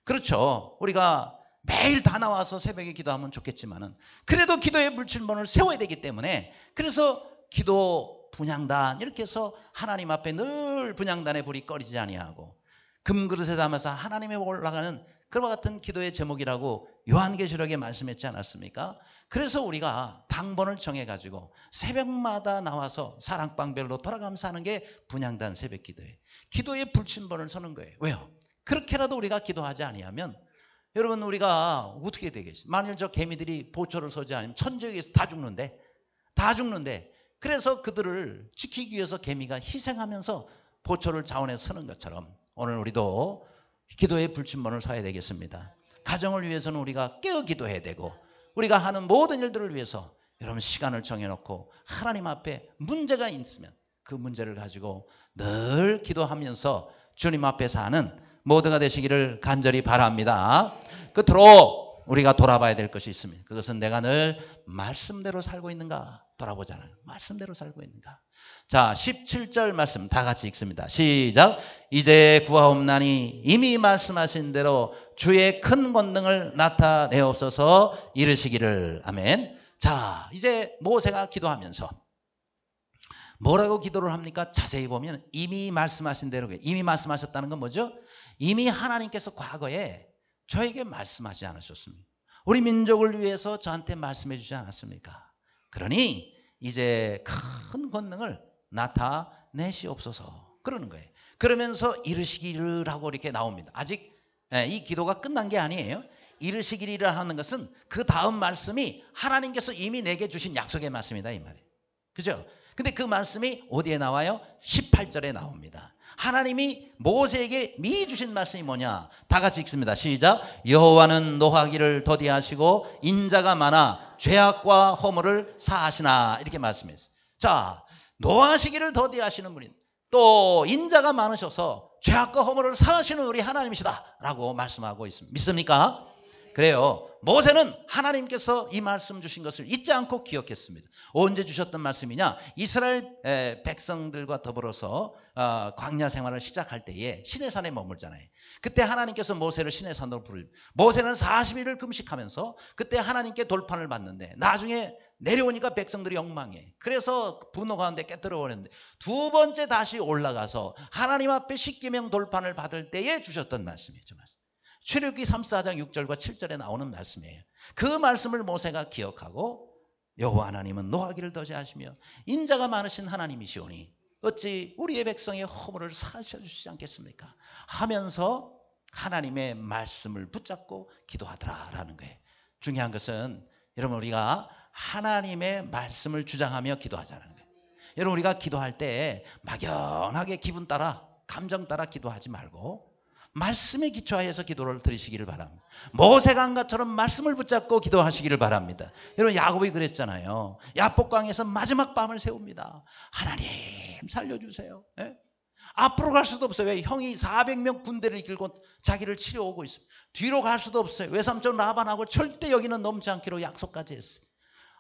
그렇죠. 우리가 매일 다 나와서 새벽에 기도하면 좋겠지만은 그래도 기도의 불침번을 세워야 되기 때문에 그래서 기도 분향단 이렇게 해서 하나님 앞에 늘 분향단의 불이 꺼지지 아니하고 금그릇에 담아서 하나님에 올라가는 그와 같은 기도의 제목이라고 요한계시록에 말씀했지 않았습니까? 그래서 우리가 당번을 정해가지고 새벽마다 나와서 사랑방별로 돌아가면서 하는 게 분향단 새벽 기도예요. 기도의 불침번을 서는 거예요. 왜요? 그렇게라도 우리가 기도하지 아니하면 여러분 우리가 어떻게 되겠어요? 만일 저 개미들이 보초를 서지 않으면 천적에서 다 죽는데 그래서 그들을 지키기 위해서 개미가 희생하면서 보초를 자원해서 서는 것처럼 오늘 우리도 기도의 불침번을 서야 되겠습니다. 가정을 위해서는 우리가 깨어 기도해야 되고 우리가 하는 모든 일들을 위해서 여러분 시간을 정해놓고 하나님 앞에 문제가 있으면 그 문제를 가지고 늘 기도하면서 주님 앞에 사는 모두가 되시기를 간절히 바랍니다. 끝으로 우리가 돌아봐야 될 것이 있습니다. 그것은 내가 늘 말씀대로 살고 있는가 돌아보잖아요. 말씀대로 살고 있는가. 자, 17절 말씀 다 같이 읽습니다. 시작. 이제 구하옵나니 이미 말씀하신 대로 주의 큰 권능을 나타내옵소서 이르시기를. 아멘. 자, 이제 모세가 기도하면서 뭐라고 기도를 합니까? 자세히 보면 이미 말씀하신 대로. 이미 말씀하셨다는 건 뭐죠? 이미 하나님께서 과거에 저에게 말씀하지 않으셨습니까? 우리 민족을 위해서 저한테 말씀해 주지 않았습니까? 그러니 이제 큰 권능을 나타내시옵소서 그러는 거예요. 그러면서 이르시기를 하고 이렇게 나옵니다. 아직 이 기도가 끝난 게 아니에요. 이르시기를 하는 것은 그 다음 말씀이 하나님께서 이미 내게 주신 약속의 말씀이다 이 말이에요. 그죠? 근데 그 말씀이 어디에 나와요? 18절에 나옵니다. 하나님이 모세에게 미리 주신 말씀이 뭐냐? 다 같이 읽습니다. 시작. 여호와는 노하기를 더디하시고 인자가 많아 죄악과 허물을 사하시나 이렇게 말씀했어요. 자, 노하시기를 더디하시는 분이 또 인자가 많으셔서 죄악과 허물을 사하시는 우리 하나님이시다 라고 말씀하고 있습니다. 믿습니까? 그래요. 모세는 하나님께서 이 말씀 주신 것을 잊지 않고 기억했습니다. 언제 주셨던 말씀이냐? 이스라엘 백성들과 더불어서 광야 생활을 시작할 때에 시내산에 머물잖아요. 그때 하나님께서 모세를 시내산으로 부르십니다. 모세는 40일을 금식하면서 그때 하나님께 돌판을 받는데 나중에 내려오니까 백성들이 엉망해. 그래서 분노 가운데 깨뜨려 버렸는데 두 번째 다시 올라가서 하나님 앞에 십계명 돌판을 받을 때에 주셨던 말씀이죠. 출애굽기 34장 6절과 7절에 나오는 말씀이에요. 그 말씀을 모세가 기억하고 여호와 하나님은 노하기를 더디하시며 인자가 많으신 하나님이시오니 어찌 우리의 백성의 허물을 사하셔 주시지 않겠습니까? 하면서 하나님의 말씀을 붙잡고 기도하더라라는 거예요. 중요한 것은 여러분 우리가 하나님의 말씀을 주장하며 기도하자는 거예요. 여러분 우리가 기도할 때 막연하게 기분 따라 감정 따라 기도하지 말고 말씀에 기초하여서 기도를 드리시기를 바랍니다. 모세강가처럼 말씀을 붙잡고 기도하시기를 바랍니다. 여러분 야곱이 그랬잖아요. 야복강에서 마지막 밤을 세웁니다. 하나님 살려주세요. 예? 앞으로 갈 수도 없어요. 왜? 형이 400명 군대를 이끌고 자기를 치러오고 있습니다. 뒤로 갈 수도 없어요. 외삼촌 라반하고 절대 여기는 넘지 않기로 약속까지 했어요.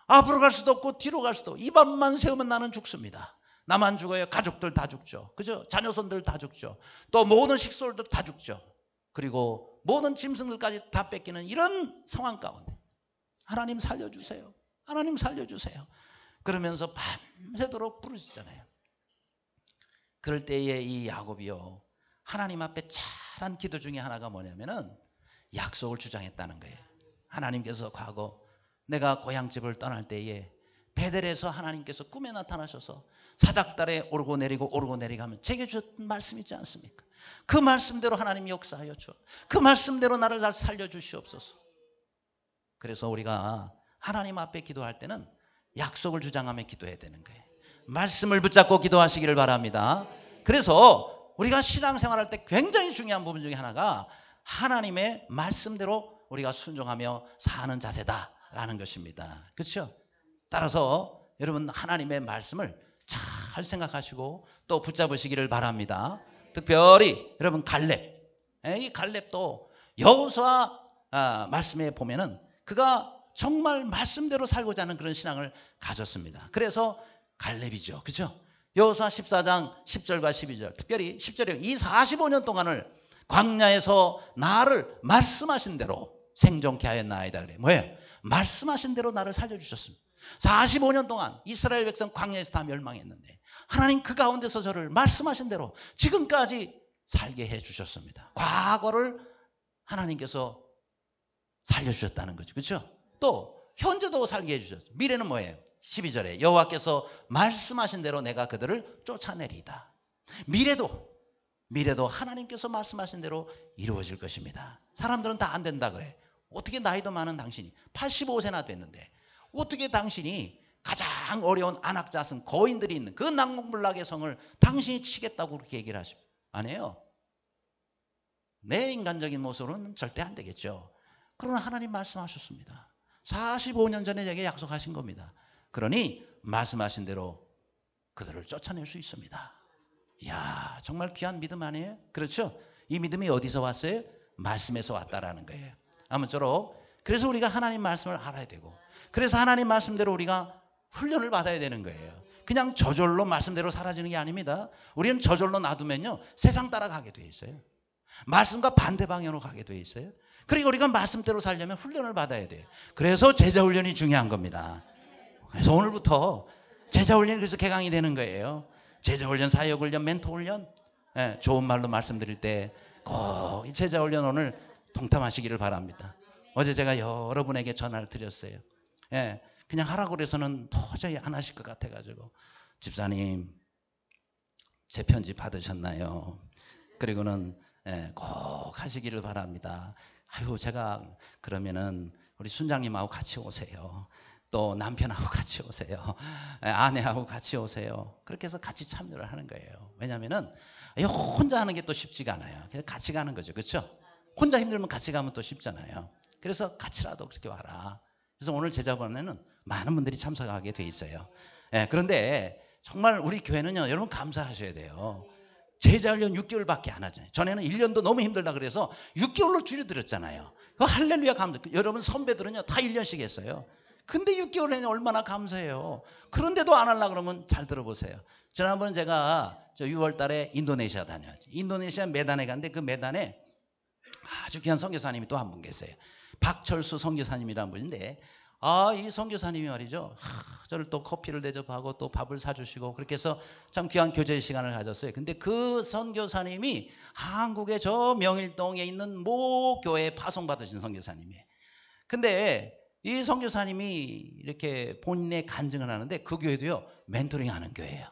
앞으로 갈 수도 없고 뒤로 갈 수도 없고 이 밤만 세우면 나는 죽습니다. 나만 죽어요. 가족들 다 죽죠. 그죠? 자녀손들 다 죽죠. 또 모든 식솔들 다 죽죠. 그리고 모든 짐승들까지 다 뺏기는 이런 상황 가운데 하나님 살려주세요. 하나님 살려주세요. 그러면서 밤새도록 부르시잖아요. 그럴 때에 이 야곱이요. 하나님 앞에 잘한 기도 중에 하나가 뭐냐면은 약속을 주장했다는 거예요. 하나님께서 과거 내가 고향집을 떠날 때에 베델에서 하나님께서 꿈에 나타나셔서 사닥달에 오르고 내리고 하면 제게 주셨던 말씀 있지 않습니까? 그 말씀대로 하나님 역사하여 주어. 그 말씀대로 나를 잘 살려주시옵소서. 그래서 우리가 하나님 앞에 기도할 때는 약속을 주장하며 기도해야 되는 거예요. 말씀을 붙잡고 기도하시기를 바랍니다. 그래서 우리가 신앙생활할 때 굉장히 중요한 부분 중에 하나가 하나님의 말씀대로 우리가 순종하며 사는 자세다라는 것입니다. 그렇죠? 따라서 여러분 하나님의 말씀을 잘 생각하시고 또 붙잡으시기를 바랍니다. 특별히 여러분 갈렙, 이 갈렙도 여호수아 말씀에 보면은 그가 정말 말씀대로 살고자 하는 그런 신앙을 가졌습니다. 그래서 갈렙이죠. 그렇죠? 여호수아 14장 10절과 12절, 특별히 10절에 이 45년 동안을 광야에서 나를 말씀하신 대로 생존케 하였나이다. 그래. 뭐예요? 말씀하신 대로 나를 살려주셨습니다. 45년 동안 이스라엘 백성 광야에서 다 멸망했는데 하나님 그 가운데서 저를 말씀하신 대로 지금까지 살게 해주셨습니다. 과거를 하나님께서 살려주셨다는 거죠. 그렇죠? 또 현재도 살게 해주셨죠. 미래는 뭐예요? 12절에 여호와께서 말씀하신 대로 내가 그들을 쫓아내리이다. 미래도 하나님께서 말씀하신 대로 이루어질 것입니다. 사람들은 다 안 된다 그래. 어떻게 나이도 많은 당신이 85세나 됐는데 어떻게 당신이 가장 어려운 안악자승 거인들이 있는 그 낙목불락의 성을 당신이 치겠다고 그렇게 얘기를 하십니까? 안 해요. 내 인간적인 모습으로는 절대 안 되겠죠. 그러나 하나님 말씀하셨습니다. 45년 전에 제게 약속하신 겁니다. 그러니 말씀하신 대로 그들을 쫓아낼 수 있습니다. 이야, 정말 귀한 믿음 아니에요? 그렇죠? 이 믿음이 어디서 왔어요? 말씀에서 왔다라는 거예요. 아무쪼록 그래서 우리가 하나님 말씀을 알아야 되고, 그래서 하나님 말씀대로 우리가 훈련을 받아야 되는 거예요. 그냥 저절로 말씀대로 사라지는 게 아닙니다. 우리는 저절로 놔두면요 세상 따라가게 돼 있어요. 말씀과 반대 방향으로 가게 돼 있어요. 그리고 우리가 말씀대로 살려면 훈련을 받아야 돼요. 그래서 제자 훈련이 중요한 겁니다. 그래서 오늘부터 제자 훈련이 그래서 개강이 되는 거예요. 제자 훈련, 사역 훈련, 멘토 훈련. 좋은 말로 말씀드릴 때 꼭 이 제자 훈련 오늘 동참하시기를 바랍니다. 어제 제가 여러분에게 전화를 드렸어요. 그냥 하라고 그래서는 도저히 안 하실 것 같아가지고, 집사님 제 편지 받으셨나요? 그리고는 꼭 하시기를 바랍니다. 아유, 제가 그러면은 우리 순장님하고 같이 오세요. 또 남편하고 같이 오세요. 아내하고 같이 오세요. 그렇게 해서 같이 참여를 하는 거예요. 왜냐하면은 혼자 하는 게 또 쉽지가 않아요. 그래서 같이 가는 거죠. 그렇죠? 혼자 힘들면 같이 가면 또 쉽잖아요. 그래서 같이라도 그렇게 와라. 그래서 오늘 제자반에는 많은 분들이 참석하게 돼 있어요. 그런데 정말 우리 교회는요, 여러분 감사하셔야 돼요. 제자훈련 6개월밖에 안 하잖아요. 전에는 1년도 너무 힘들다 그래서 6개월로 줄여드렸잖아요. 그 할렐루야 감사. 여러분 선배들은요 다 1년씩 했어요. 근데 6개월에는 얼마나 감사해요. 그런데도 안 하려고 그러면 잘 들어보세요. 지난번에 제가 6월 달에 인도네시아 다녀왔죠. 인도네시아 메단에 갔는데 그 메단에 아주 귀한 선교사님이 또 한 분 계세요. 박철수 선교사님이라는 분인데, 이 선교사님이 말이죠, 저를 또 커피를 대접하고 또 밥을 사주시고 그렇게 해서 참 귀한 교제 시간을 가졌어요. 근데 그 선교사님이 한국의 저 명일동에 있는 모 교회에 파송받으신 선교사님이에요. 근데 이 선교사님이 이렇게 본인의 간증을 하는데 그 교회도요 멘토링 하는 교회예요.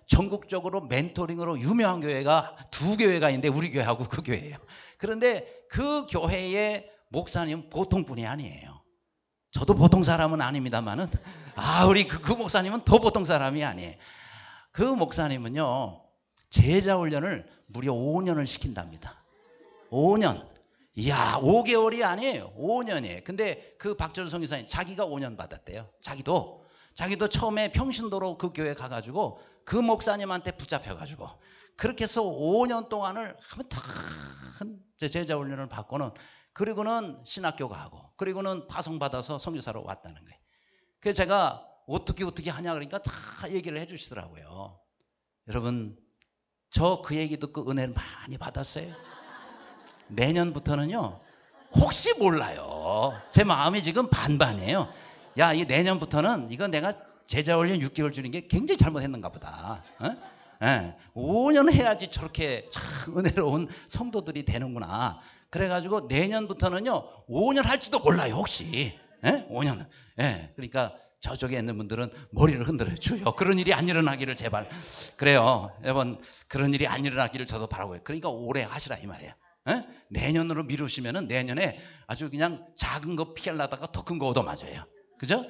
전국적으로 멘토링으로 유명한 교회가 2교회가 있는데 우리 교회하고 그 교회예요. 그런데 그 교회의 목사님은 보통 분이 아니에요. 저도 보통 사람은 아닙니다만은 우리 그 목사님은 더 보통 사람이 아니에요. 그 목사님은요 제자 훈련을 무려 5년을 시킨답니다. 5년. 이야, 5개월이 아니에요. 5년이에요. 근데 그 박철수 선교사님 자기가 5년 받았대요. 자기도 처음에 평신도로 그 교회 가가지고 그 목사님한테 붙잡혀가지고 그렇게 해서 5년 동안을 다 제자 훈련을 받고는, 그리고는 신학교 가고, 그리고는 파송받아서 선교사로 왔다는 거예요. 그래서 제가 어떻게 하냐 그러니까 다 얘기를 해주시더라고요. 여러분, 저 그 얘기 듣고 은혜를 많이 받았어요. 내년부터는요, 혹시 몰라요. 제 마음이 지금 반반이에요. 야, 이 내년부터는 이거 내가 제자 훈련 6개월 주는 게 굉장히 잘못했는가 보다. 5년 해야지 저렇게 참 은혜로운 성도들이 되는구나. 그래가지고 내년부터는요 5년 할지도 몰라요. 혹시 5년. 그러니까 저쪽에 있는 분들은 머리를 흔들어요. 주여 그런 일이 안 일어나기를 제발. 그래요 여러분, 그런 일이 안 일어나기를 저도 바라고요. 그러니까 올해 하시라 이 말이에요. 내년으로 미루시면은 내년에 아주 그냥 작은 거 피하려다가 더 큰 거 얻어맞아요. 그죠?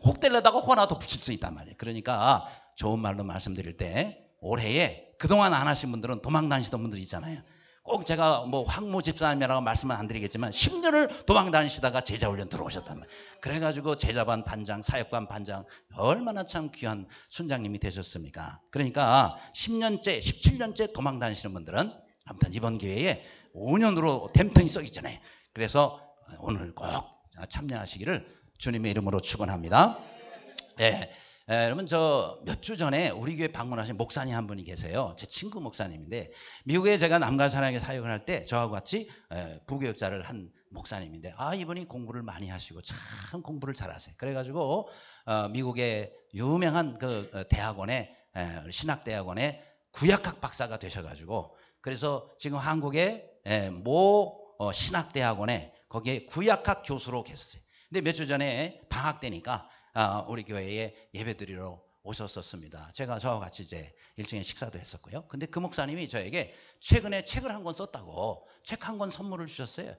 혹 되려다가 호 하나 더 붙일 수 있단 말이에요. 그러니까 좋은 말로 말씀드릴 때 올해에 그동안 안 하신 분들은 도망 다니시던 분들 있잖아요. 꼭 제가 뭐 황모 집사님이라고 말씀은 안 드리겠지만 10년을 도망 다니시다가 제자훈련 들어오셨단 말이에요. 그래가지고 제자반 반장, 사역반 반장, 얼마나 참 귀한 순장님이 되셨습니까? 그러니까 10년째, 17년째 도망 다니시는 분들은 아무튼 이번 기회에 5년으로 댐턴이 썩 있잖아요. 그래서 오늘 꼭 참여하시기를 주님의 이름으로 축원합니다. 예. 여러분 저 몇 주 전에 우리 교회 방문하신 목사님 한 분이 계세요. 제 친구 목사님인데 미국에 제가 남가사랑에 사역을 할 때 저하고 같이 부교육자를 한 목사님인데 이분이 공부를 많이 하시고 참 공부를 잘하세요. 그래가지고 미국의 유명한 그 대학원에 신학대학원에 구약학 박사가 되셔가지고 그래서 지금 한국의 모 신학대학원에 거기에 구약학 교수로 계셨어요. 근데 몇 주 전에 방학 때니까 우리 교회에 예배드리러 오셨었습니다. 제가 저와 같이 이제 일종의 식사도 했었고요. 근데 그 목사님이 저에게 최근에 책을 한 권 썼다고 책 한 권 선물을 주셨어요.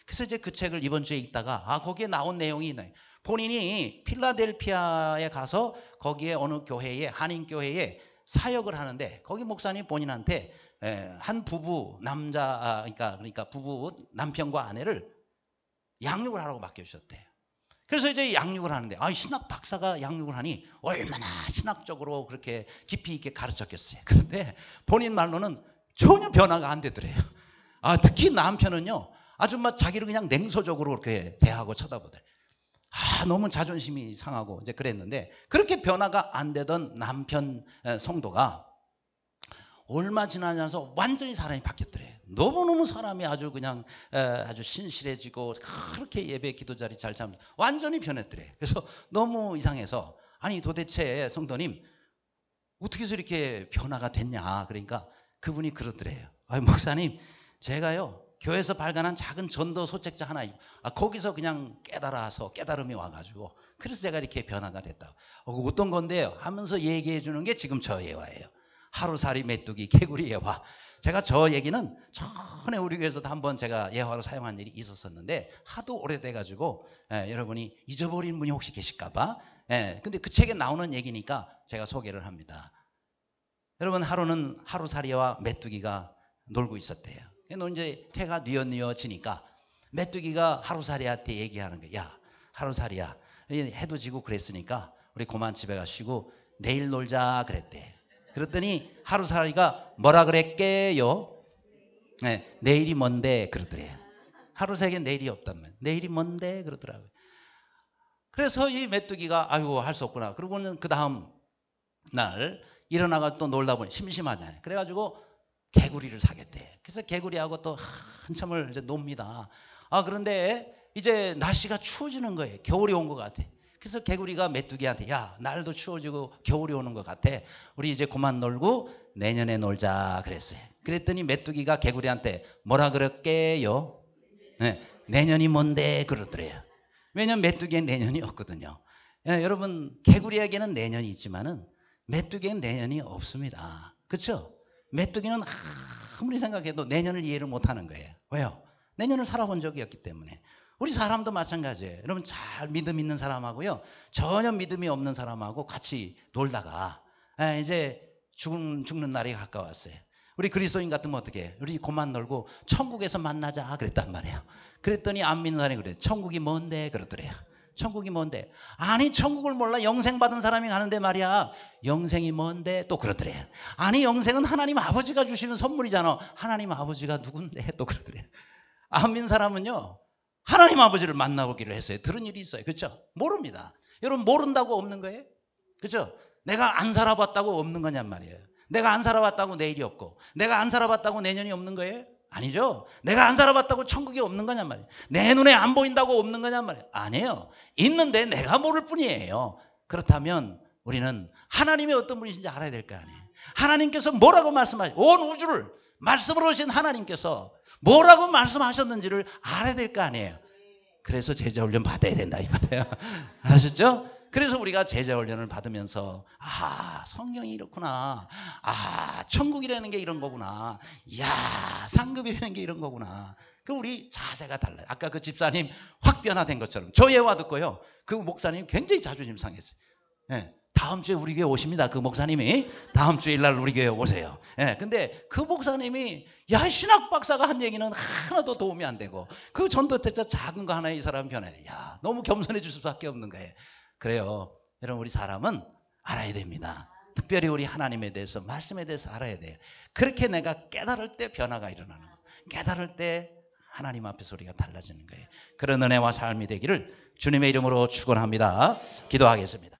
그래서 이제 그 책을 이번 주에 읽다가 거기에 나온 내용이 있나요? 본인이 필라델피아에 가서 거기에 어느 교회에 한인교회에 사역을 하는데 거기 목사님 본인한테 한 부부 그러니까 부부 남편과 아내를 양육을 하라고 맡겨주셨대요. 그래서 이제 양육을 하는데 신학 박사가 양육을 하니 얼마나 신학적으로 그렇게 깊이 있게 가르쳤겠어요. 그런데 본인 말로는 전혀 변화가 안 되더래요. 특히 남편은요 아주 막 자기를 그냥 냉소적으로 그렇게 대하고 쳐다보더래. 너무 자존심이 상하고 이제 그랬는데 그렇게 변화가 안 되던 남편 성도가 얼마 지나지 않아서 완전히 사람이 바뀌었더래. 너무너무 사람이 아주 그냥 아주 신실해지고 그렇게 예배 기도 자리 잘 잡는 완전히 변했더래. 그래서 너무 이상해서 도대체 성도님 어떻게 해서 이렇게 변화가 됐냐. 그러니까 그분이 그러더래요. 목사님 제가요 교회에서 발간한 작은 전도 소책자 하나 거기서 그냥 깨달음이 와가지고 그래서 제가 이렇게 변화가 됐다고. 어떤 건데요 하면서 얘기해 주는 게 지금 저 예화예요. 하루살이 메뚜기 개구리 예화. 제가 저 얘기는 전에 우리 교회에서도 한번 제가 예화로 사용한 일이 있었었는데 하도 오래돼가지고 여러분이 잊어버린 분이 혹시 계실까봐 근데 그 책에 나오는 얘기니까 제가 소개를 합니다. 여러분 하루살이와 메뚜기가 놀고 있었대요. 이제 태가 뉘어지니까 메뚜기가 하루살이한테 얘기하는 거야. 야 하루살이야 해도 지고 그랬으니까 우리 그만 집에 가 쉬고 내일 놀자 그랬대. 그랬더니 하루살이가 뭐라 그랬게요? 내일이 뭔데 그러더래요. 하루살이에 내일이 없단 말이에요. 내일이 뭔데 그러더라고요. 그래서 이 메뚜기가 할 수 없구나. 그러고는 그 다음 날 일어나가 또 놀다 보니 심심하잖아요. 그래가지고 개구리를 사겠대. 그래서 개구리하고 또 한참을 이제 놉니다. 그런데 이제 날씨가 추워지는 거예요. 겨울이 온 것 같아. 그래서 개구리가 메뚜기한테 야 날도 추워지고 겨울이 오는 것 같아. 우리 이제 그만 놀고 내년에 놀자 그랬어요. 그랬더니 메뚜기가 개구리한테 뭐라 그랬게요? 내년이 뭔데 그러더래요. 왜냐면 메뚜기엔 내년이 없거든요. 여러분 개구리에게는 내년이 있지만은 메뚜기엔 내년이 없습니다. 그렇죠? 메뚜기는 아무리 생각해도 내년을 이해를 못하는 거예요. 왜요? 내년을 살아본 적이 없기 때문에. 우리 사람도 마찬가지예요. 여러분 잘 믿음 있는 사람하고요. 전혀 믿음이 없는 사람하고 같이 놀다가 이제 죽는 날이 가까웠어요. 우리 그리스도인 같으면 어떻게 해요? 우리 그만 놀고 천국에서 만나자 그랬단 말이에요. 그랬더니 안 믿는 사람이 그래요. 천국이 뭔데 그러더래요. 천국이 뭔데? 천국을 몰라 영생 받은 사람이 가는데 말이야. 영생이 뭔데? 또 그러더래요. 영생은 하나님 아버지가 주시는 선물이잖아. 하나님 아버지가 누군데? 또 그러더래요. 안 믿는 사람은요. 하나님 아버지를 만나보기를 했어요. 들은 일이 있어요. 그렇죠? 모릅니다. 여러분 모른다고 없는 거예요? 그렇죠? 내가 안 살아봤다고 없는 거냔 말이에요. 내가 안 살아봤다고 내일이 없고 내가 안 살아봤다고 내년이 없는 거예요? 아니죠. 내가 안 살아봤다고 천국이 없는 거냔 말이에요. 내 눈에 안 보인다고 없는 거냔 말이에요. 아니에요. 있는데 내가 모를 뿐이에요. 그렇다면 우리는 하나님이 어떤 분이신지 알아야 될 거 아니에요. 하나님께서 뭐라고 말씀하시고 온 우주를 말씀으로 오신 하나님께서 뭐라고 말씀하셨는지를 알아야 될 거 아니에요. 그래서 제자훈련 받아야 된다 이 말이에요. 아셨죠? 그래서 우리가 제자훈련을 받으면서 성경이 이렇구나. 천국이라는 게 이런 거구나. 이야 상급이라는 게 이런 거구나. 우리 자세가 달라요. 아까 그 집사님 확 변화된 것처럼 저 예화 듣고요. 그 목사님 굉장히 자존심 상했어요. 다음 주에 우리 교회 오십니다. 그 목사님이 다음 주일날 우리 교회 오세요. 예, 근데 그 목사님이 야 신학 박사가 한 얘기는 하나도 도움이 안 되고 그 전도대자 작은 거 하나에 이 사람 변해. 야 너무 겸손해질 수밖에 없는 거예요. 그래요. 여러분 우리 사람은 알아야 됩니다. 특별히 우리 하나님에 대해서 말씀에 대해서 알아야 돼요. 그렇게 내가 깨달을 때 변화가 일어나는 거예요. 깨달을 때 하나님 앞에서 우리가 달라지는 거예요. 그런 은혜와 삶이 되기를 주님의 이름으로 축원합니다. 기도하겠습니다.